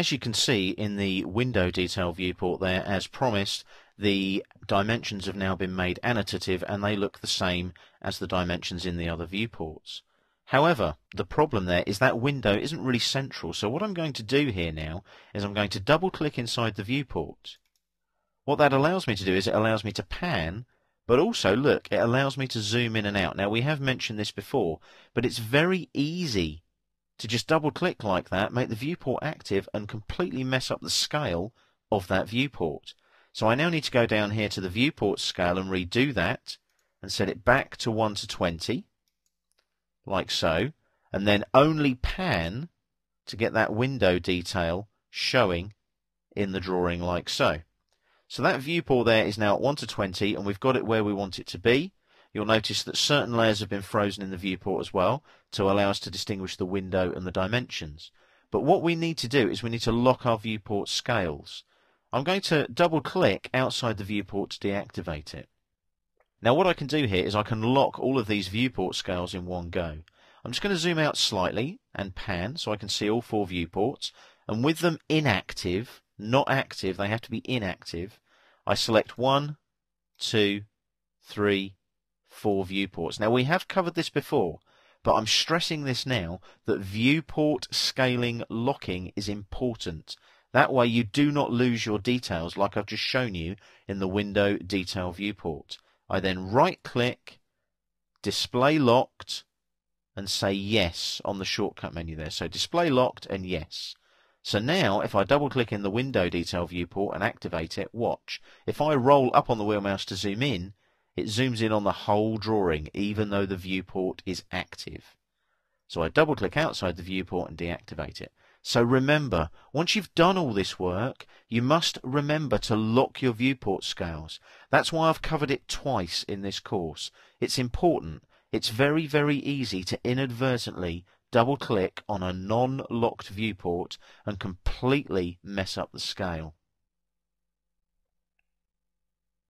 As you can see in the window detail viewport there, as promised, the dimensions have now been made annotative and they look the same as the dimensions in the other viewports. However, the problem there is that window isn't really central, so what I'm going to do here now is I'm going to double click inside the viewport. What that allows me to do is it allows me to pan, but also, look, it allows me to zoom in and out. Now, we have mentioned this before, but it's very easy to just double click like that, make the viewport active and completely mess up the scale of that viewport. So I now need to go down here to the viewport scale and redo that and set it back to 1:20, like so, and then only pan to get that window detail showing in the drawing like so. So that viewport there is now at 1:20 and we've got it where we want it to be. You'll notice that certain layers have been frozen in the viewport as well to allow us to distinguish the window and the dimensions. But what we need to do is we need to lock our viewport scales. I'm going to double click outside the viewport to deactivate it. Now what I can do here is I can lock all of these viewport scales in one go. I'm just going to zoom out slightly and pan so I can see all 4 viewports, and with them inactive, not active, they have to be inactive, I select 1, 2, 3, 4 viewports. Now we have covered this before, but I'm stressing this now that viewport scaling locking is important. That way you do not lose your details like I've just shown you in the window detail viewport. I then right click, display locked, and say yes on the shortcut menu there. So display locked and yes. So now if I double click in the window detail viewport and activate it, watch. If I roll up on the wheel mouse to zoom in, it zooms in on the whole drawing even though the viewport is active. So I double click outside the viewport and deactivate it. So remember, once you've done all this work, you must remember to lock your viewport scales. That's why I've covered it twice in this course. It's important. It's very, very easy to inadvertently double click on a non-locked viewport and completely mess up the scale.